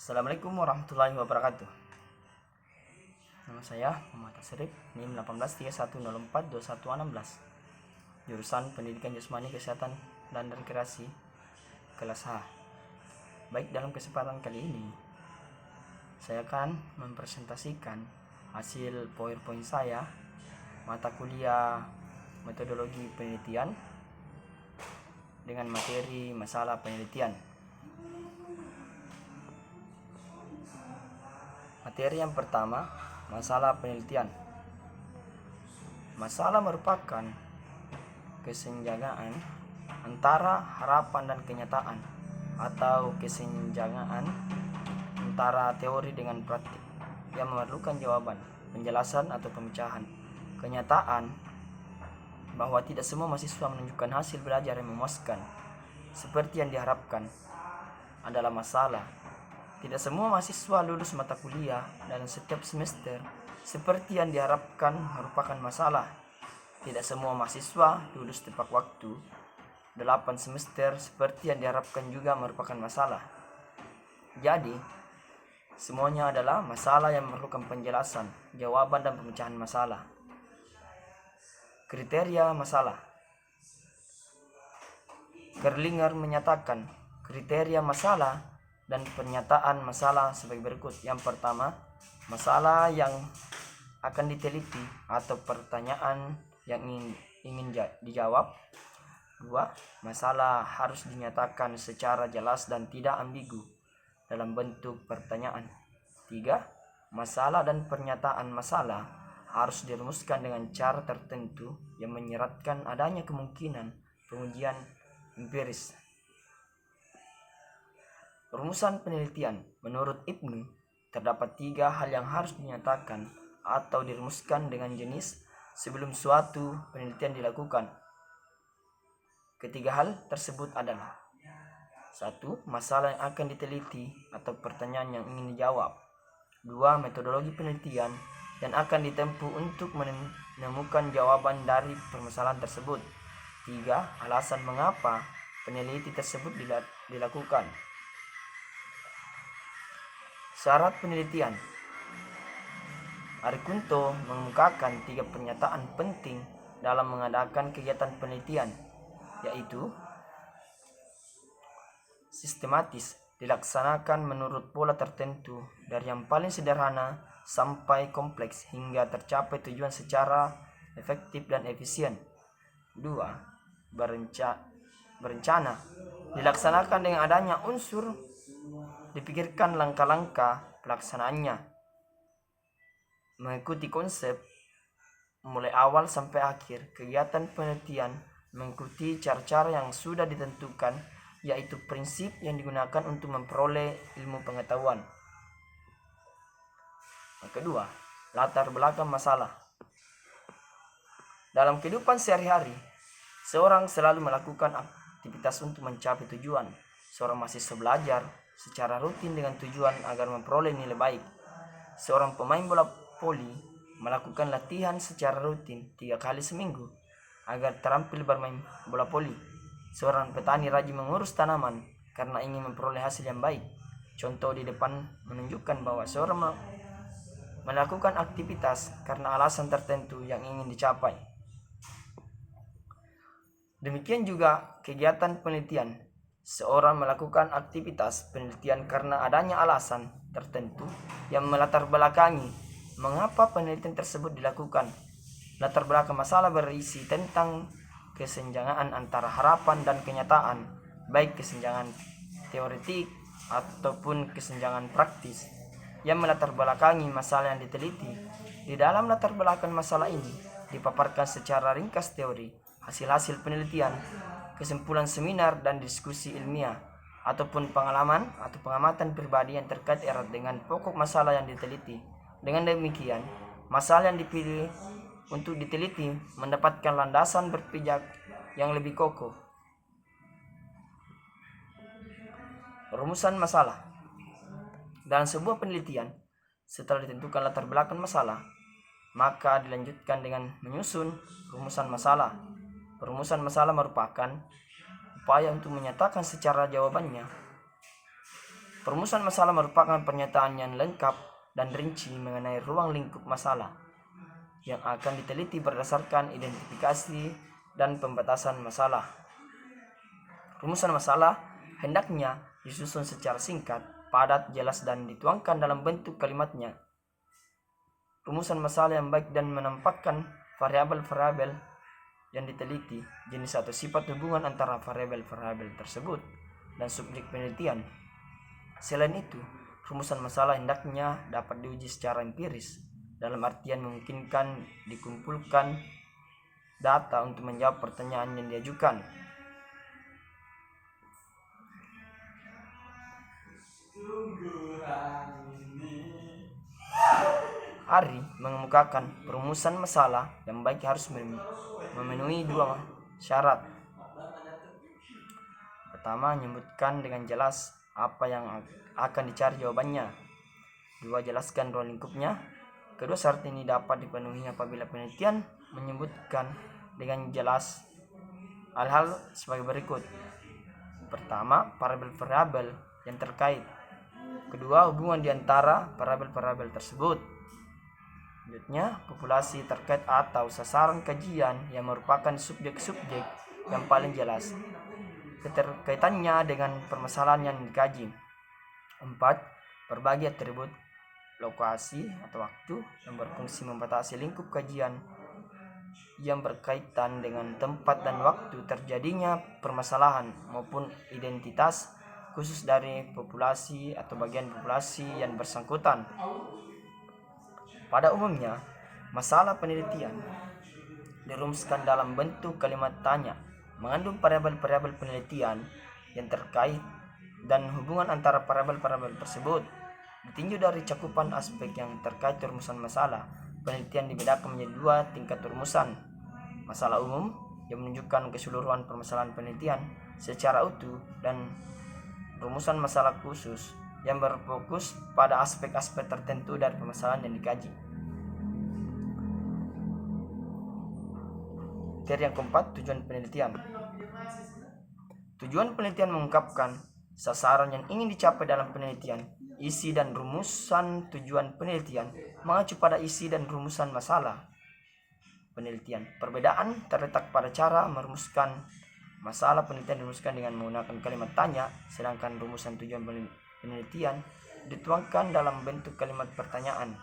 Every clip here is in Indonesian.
Assalamualaikum warahmatullahi wabarakatuh. Nama saya Muhammad Tasrif, NIM 1831042116. Jurusan Pendidikan Jasmani Kesehatan dan Rekreasi, kelas H. Baik, dalam kesempatan kali ini saya akan mempresentasikan hasil PowerPoint saya mata kuliah metodologi penelitian dengan materi masalah penelitian. Materi yang pertama, masalah penelitian. Masalah merupakan kesenjangan antara harapan dan kenyataan, atau kesenjangan antara teori dengan praktik yang memerlukan jawaban, penjelasan atau pemecahan. Kenyataan bahwa tidak semua mahasiswa menunjukkan hasil belajar yang memuaskan seperti yang diharapkan adalah masalah. Tidak semua mahasiswa lulus mata kuliah dalam setiap semester seperti yang diharapkan merupakan masalah. Tidak semua mahasiswa lulus tepat waktu 8 semester seperti yang diharapkan juga merupakan masalah. Jadi, semuanya adalah masalah yang memerlukan penjelasan, jawaban, dan pemecahan masalah. Kriteria masalah. Kerlinger menyatakan kriteria masalah dan pernyataan masalah sebagai berikut. Yang pertama, masalah yang akan diteliti atau pertanyaan yang ingin dijawab. 2. Masalah harus dinyatakan secara jelas dan tidak ambigu dalam bentuk pertanyaan. 3. Masalah dan pernyataan masalah harus dirumuskan dengan cara tertentu yang menyeratkan adanya kemungkinan pengujian empiris. Rumusan penelitian. Menurut Ibnu, terdapat 3 hal yang harus dinyatakan atau dirumuskan dengan jenis sebelum suatu penelitian dilakukan. Ketiga hal tersebut adalah: 1. Masalah yang akan diteliti atau pertanyaan yang ingin dijawab. 2. Metodologi penelitian yang akan ditempuh untuk menemukan jawaban dari permasalahan tersebut. 3. Alasan mengapa peneliti tersebut dilakukan. Syarat penelitian. Arikunto mengemukakan 3 pernyataan penting dalam mengadakan kegiatan penelitian, yaitu: sistematis, dilaksanakan menurut pola tertentu dari yang paling sederhana sampai kompleks hingga tercapai tujuan secara efektif dan efisien. 2. Berencana, dilaksanakan dengan adanya unsur dipikirkan langkah-langkah pelaksanaannya, mengikuti konsep mulai awal sampai akhir. Kegiatan penelitian mengikuti cara-cara yang sudah ditentukan, yaitu prinsip yang digunakan untuk memperoleh ilmu pengetahuan. Yang kedua, latar belakang masalah. Dalam kehidupan sehari-hari, seorang selalu melakukan aktivitas untuk mencapai tujuan. Seorang mahasiswa belajar secara rutin dengan tujuan agar memperoleh nilai baik. Seorang pemain bola voli melakukan latihan secara rutin 3 kali seminggu agar terampil bermain bola voli. Seorang petani rajin mengurus tanaman karena ingin memperoleh hasil yang baik. Contoh di depan menunjukkan bahwa seorang melakukan aktivitas karena alasan tertentu yang ingin dicapai. Demikian juga kegiatan penelitian. Seorang melakukan aktivitas penelitian karena adanya alasan tertentu yang melatar belakangi mengapa penelitian tersebut dilakukan. Latar belakang masalah berisi tentang kesenjangan antara harapan dan kenyataan, baik kesenjangan teoretik ataupun kesenjangan praktis yang melatar belakangi masalah yang diteliti. Di dalam latar belakang masalah ini dipaparkan secara ringkas teori, hasil-hasil penelitian, kesimpulan seminar dan diskusi ilmiah, ataupun pengalaman atau pengamatan pribadi yang terkait erat dengan pokok masalah yang diteliti. Dengan demikian, masalah yang dipilih untuk diteliti mendapatkan landasan berpijak yang lebih kokoh. Rumusan masalah. Dalam sebuah penelitian, setelah ditentukan latar belakang masalah, maka dilanjutkan dengan menyusun rumusan masalah. Perumusan masalah merupakan upaya untuk menyatakan secara jawabannya Perumusan masalah merupakan pernyataan yang lengkap dan rinci mengenai ruang lingkup masalah yang akan diteliti berdasarkan identifikasi dan pembatasan masalah. Rumusan masalah hendaknya disusun secara singkat, padat, jelas, dan dituangkan dalam bentuk kalimatnya. Rumusan masalah yang baik dan menampakkan variabel-variabel yang diteliti, jenis atau sifat hubungan antara variabel-variabel tersebut, dan subjek penelitian. Selain itu, rumusan masalah hendaknya dapat diuji secara empiris, dalam artian memungkinkan dikumpulkan data untuk menjawab pertanyaan yang diajukan. Ari mengemukakan perumusan masalah yang baik harus memenuhi dua syarat. Pertama, menyebutkan dengan jelas apa yang akan dicari jawabannya. Dua, jelaskan ruang lingkupnya. Kedua, syarat ini dapat dipenuhi apabila penelitian menyebutkan dengan jelas hal-hal sebagai berikut. Pertama, variabel-variabel yang terkait. Kedua, hubungan di antara variabel-variabel tersebut. Selanjutnya, populasi terkait atau sasaran kajian yang merupakan subjek-subjek yang paling jelas keterkaitannya dengan permasalahan yang dikaji. 4. Berbagi atribut lokasi atau waktu yang berfungsi membatasi lingkup kajian yang berkaitan dengan tempat dan waktu terjadinya permasalahan maupun identitas khusus dari populasi atau bagian populasi yang bersangkutan. Pada umumnya, masalah penelitian dirumuskan dalam bentuk kalimat tanya, mengandung variabel-variabel penelitian yang terkait dan hubungan antara variabel-variabel tersebut. Ditinjau dari cakupan aspek yang terkait rumusan masalah, penelitian dibedakan menjadi dua tingkat rumusan. Masalah umum yang menunjukkan keseluruhan permasalahan penelitian secara utuh, dan rumusan masalah khusus yang berfokus pada aspek-aspek tertentu dari permasalahan yang dikaji. Kriteria yang keempat, tujuan penelitian. Tujuan penelitian mengungkapkan sasaran yang ingin dicapai dalam penelitian. Isi dan rumusan tujuan penelitian mengacu pada isi dan rumusan masalah penelitian. Perbedaan terletak pada cara merumuskan masalah penelitian dirumuskan dengan menggunakan kalimat tanya, sedangkan rumusan tujuan penelitian dituangkan dalam bentuk kalimat pertanyaan.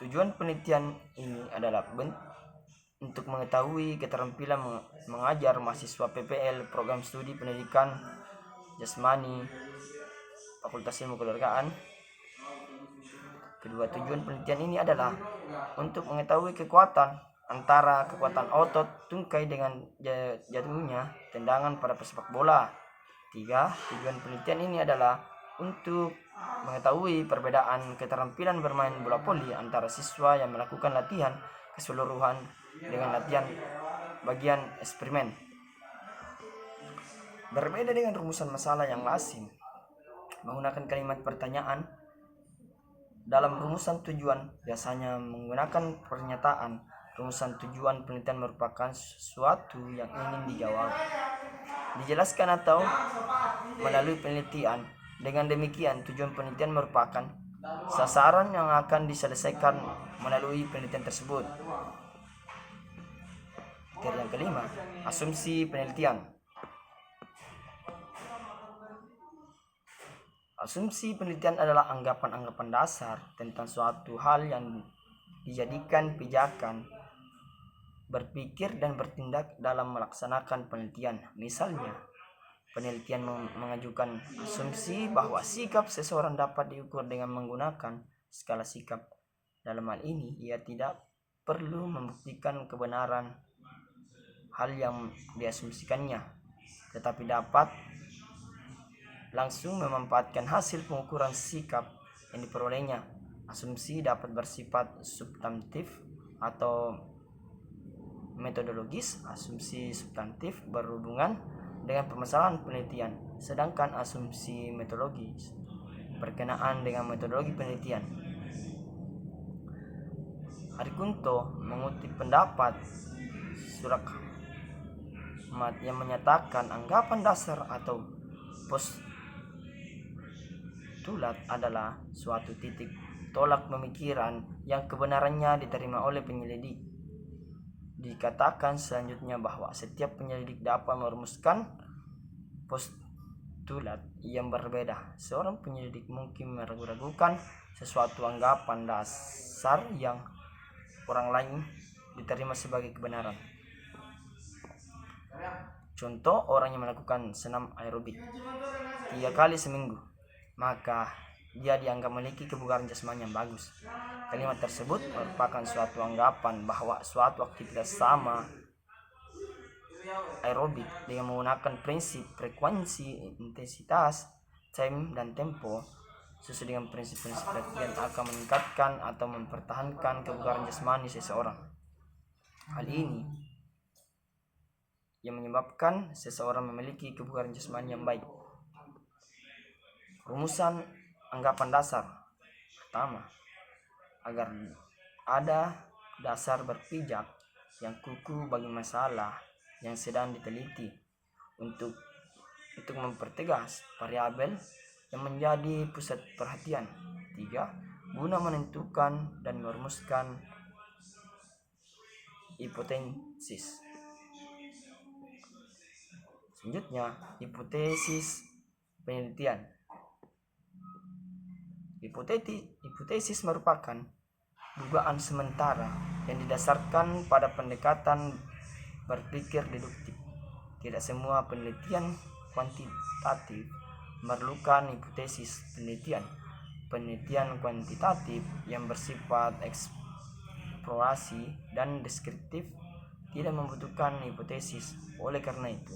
Tujuan penelitian ini adalah untuk mengetahui keterampilan mengajar mahasiswa PPL program studi pendidikan jasmani Fakultas Ilmu Keluargaan. Kedua, tujuan penelitian ini adalah untuk mengetahui antara kekuatan otot tungkai dengan jatuhnya tendangan pada pesepak bola. 3. Tujuan penelitian ini adalah untuk mengetahui perbedaan keterampilan bermain bola voli antara siswa yang melakukan latihan keseluruhan dengan latihan bagian eksperimen. Berbeda dengan rumusan masalah yang lazim menggunakan kalimat pertanyaan, dalam rumusan tujuan biasanya menggunakan pernyataan. Rumusan tujuan penelitian merupakan sesuatu yang ingin dijawab, dijelaskan atau melalui penelitian. Dengan demikian, tujuan penelitian merupakan sasaran yang akan diselesaikan melalui penelitian tersebut. Kriteria yang kelima, asumsi penelitian. Asumsi penelitian adalah anggapan-anggapan dasar tentang suatu hal yang dijadikan pijakan berpikir dan bertindak dalam melaksanakan penelitian. Misalnya, penelitian mengajukan asumsi bahwa sikap seseorang dapat diukur dengan menggunakan skala sikap. Dalam hal ini, ia tidak perlu membuktikan kebenaran hal yang diasumsikannya, tetapi dapat langsung memanfaatkan hasil pengukuran sikap yang diperolehnya. Asumsi dapat bersifat substantif atau metodologis. Asumsi substantif berhubungan dengan permasalahan penelitian, sedangkan asumsi metodologis berkenaan dengan metodologi penelitian. Arikunto mengutip pendapat Surakmat yang menyatakan anggapan dasar atau Postulat adalah suatu titik tolak pemikiran yang kebenarannya diterima oleh penyelidik. Dikatakan selanjutnya bahwa setiap penyelidik dapat merumuskan postulat yang berbeda. Seorang penyelidik mungkin meragukan sesuatu anggapan dasar yang orang lain diterima sebagai kebenaran. Contoh, orang yang melakukan senam aerobik 3 kali seminggu, maka dia dianggap memiliki kebugaran jasmani yang bagus. Kalimat tersebut merupakan suatu anggapan bahwa suatu aktivitas sama aerobik dengan menggunakan prinsip frekuensi, intensitas, time, dan tempo sesuai dengan prinsip-prinsip latihan akan meningkatkan atau mempertahankan kebugaran jasmani seseorang. Hal ini yang menyebabkan seseorang memiliki kebugaran jasmani yang baik. Rumusan anggapan dasar. Pertama, agar ada dasar berpijak yang kukuh bagi masalah yang sedang diteliti untuk mempertegas variabel yang menjadi pusat perhatian. 3. Guna menentukan dan merumuskan hipotesis. Selanjutnya, hipotesis penelitian. Hipotesis merupakan dugaan sementara yang didasarkan pada pendekatan berpikir deduktif. Tidak semua penelitian kuantitatif memerlukan hipotesis penelitian. Penelitian kuantitatif yang bersifat eksplorasi dan deskriptif tidak membutuhkan hipotesis. Oleh karena itu,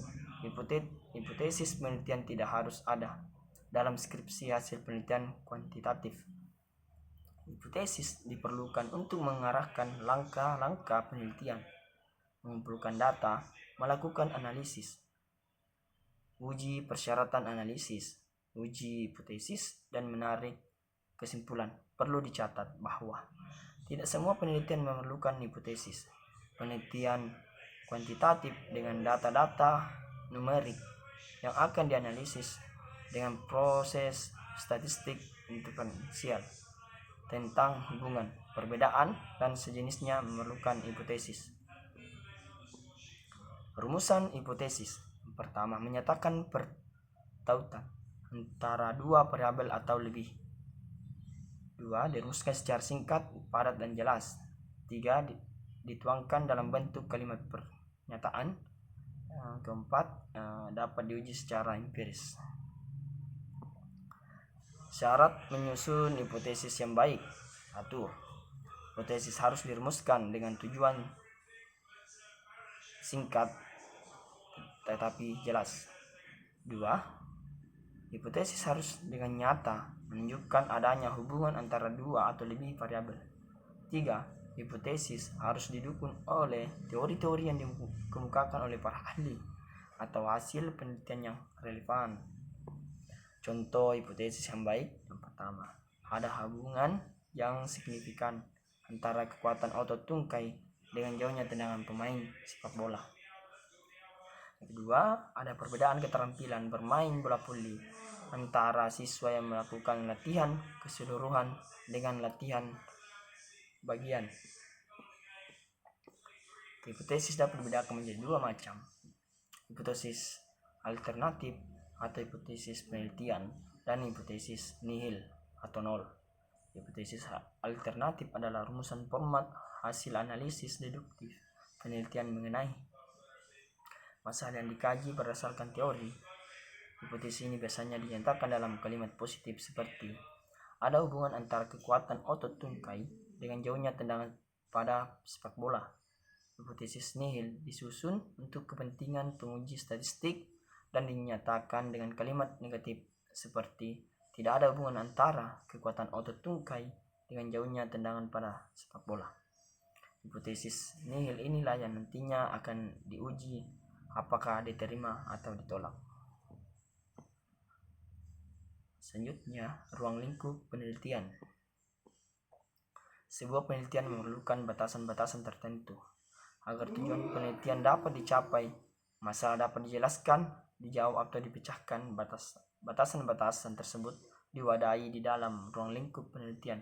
hipotesis penelitian tidak harus ada dalam skripsi hasil penelitian kuantitatif. Hipotesis diperlukan untuk mengarahkan langkah-langkah penelitian, mengumpulkan data, melakukan analisis, uji persyaratan analisis, uji hipotesis, dan menarik kesimpulan. Perlu dicatat bahwa tidak semua penelitian memerlukan hipotesis. Penelitian kuantitatif dengan data-data numerik yang akan dianalisis dengan proses statistik inferensial tentang hubungan, perbedaan, dan sejenisnya memerlukan hipotesis. Rumusan hipotesis. Pertama, menyatakan pertautan antara dua variabel atau lebih. 2. Dirumuskan secara singkat, padat, dan jelas. 3. Dituangkan dalam bentuk kalimat pernyataan. 4. Dapat diuji secara empiris. Syarat menyusun hipotesis yang baik. 1. Hipotesis harus dirumuskan dengan tujuan singkat tetapi jelas. 2. Hipotesis harus dengan nyata menunjukkan adanya hubungan antara dua atau lebih variabel. 3. Hipotesis harus didukung oleh teori-teori yang dikemukakan oleh para ahli atau hasil penelitian yang relevan. Contoh hipotesis yang baik. Yang pertama, ada hubungan yang signifikan antara kekuatan otot tungkai dengan jauhnya tendangan pemain sepak bola. Yang kedua, ada perbedaan keterampilan bermain bola voli antara siswa yang melakukan latihan keseluruhan dengan latihan bagian. Hipotesis dapat dibedakan menjadi dua macam. Hipotesis alternatif atau hipotesis penelitian dan hipotesis nihil atau nol. Hipotesis alternatif adalah rumusan format hasil analisis deduktif penelitian mengenai masalah yang dikaji berdasarkan teori. Hipotesis ini biasanya dinyatakan dalam kalimat positif seperti ada hubungan antara kekuatan otot tungkai dengan jauhnya tendangan pada sepak bola. Hipotesis nihil disusun untuk kepentingan penguji statistik dan dinyatakan dengan kalimat negatif seperti tidak ada hubungan antara kekuatan otot tungkai dengan jauhnya tendangan pada sepak bola. Hipotesis nihil inilah yang nantinya akan diuji apakah diterima atau ditolak. Selanjutnya, ruang lingkup penelitian. Sebuah penelitian memerlukan batasan-batasan tertentu agar tujuan penelitian dapat dicapai. Masalah dapat dijelaskan, dijawab atau dipecahkan. Batasan-batasan tersebut diwadahi di dalam ruang lingkup penelitian.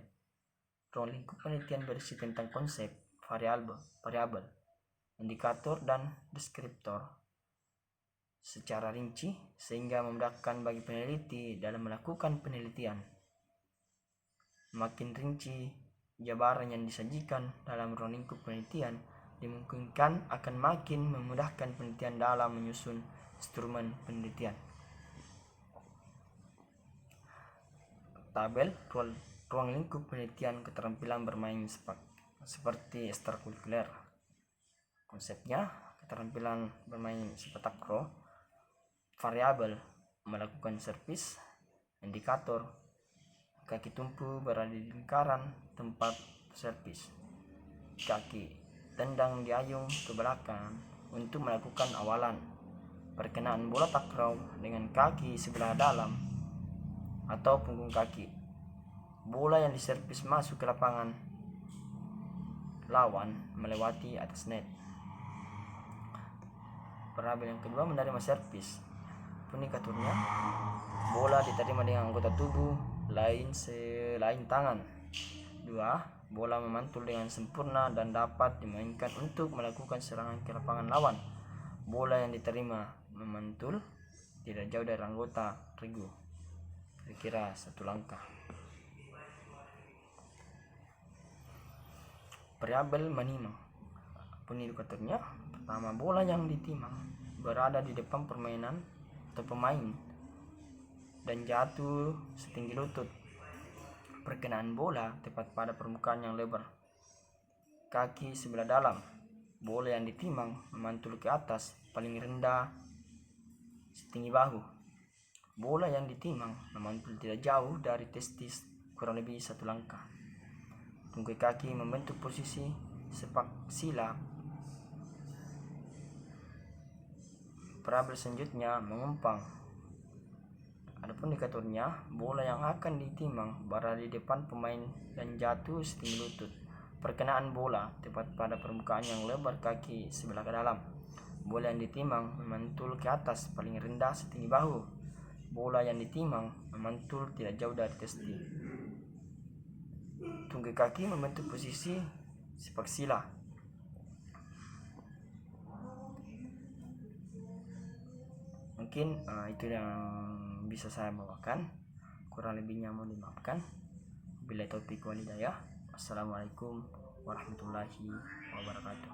Ruang lingkup penelitian berisi tentang konsep, variabel, indikator, dan deskriptor secara rinci sehingga memudahkan bagi peneliti dalam melakukan penelitian. Makin rinci jabaran yang disajikan dalam ruang lingkup penelitian, dimungkinkan akan makin memudahkan penelitian dalam menyusun instrumen penelitian. Tabel ruang lingkup penelitian keterampilan bermain seperti ekstrakurikuler. Konsepnya, keterampilan bermain sifat takro, variabel, melakukan servis, indikator, kaki tumpu berada di lingkaran tempat servis, kaki tendang diayung ke belakang untuk melakukan awalan, perkenaan bola takraw dengan kaki sebelah dalam atau punggung kaki, bola yang diservis masuk ke lapangan lawan melewati atas net. Variabel yang kedua, menerima servis. Indikatornya, bola diterima dengan anggota tubuh lain selain tangan. 2. Bola memantul dengan sempurna dan dapat dimainkan untuk melakukan serangan ke lapangan lawan. Bola yang diterima memantul tidak jauh dari anggota regu, kira-kira 1 langkah. Variabel menimang. Indikatornya, pertama, bola yang ditimang berada di depan permainan atau pemain dan jatuh setinggi lutut. Perkenaan bola tepat pada permukaan yang lebar. Kaki sebelah dalam. Bola yang ditimang memantul ke atas paling rendah setinggi bahu. Bola yang ditimang memantul tidak jauh dari testis, kurang lebih 1 langkah. Tungkai kaki membentuk posisi sepak sila. Variabel selanjutnya, mengempang. Adapun indikatornya, bola yang akan ditimang berada di depan pemain dan jatuh setinggi lutut. Perkenaan bola tepat pada permukaan yang lebar kaki sebelah ke dalam. Bola yang ditimang memantul ke atas paling rendah setinggi bahu. Bola yang ditimang memantul tidak jauh dari testis. Tungkai kaki membentuk posisi sepak sila. Mungkin itu yang bisa saya bawakan, kurang lebihnya mohon dimaafkan. Bila taufiq wal hidayah. Assalamualaikum warahmatullahi wabarakatuh.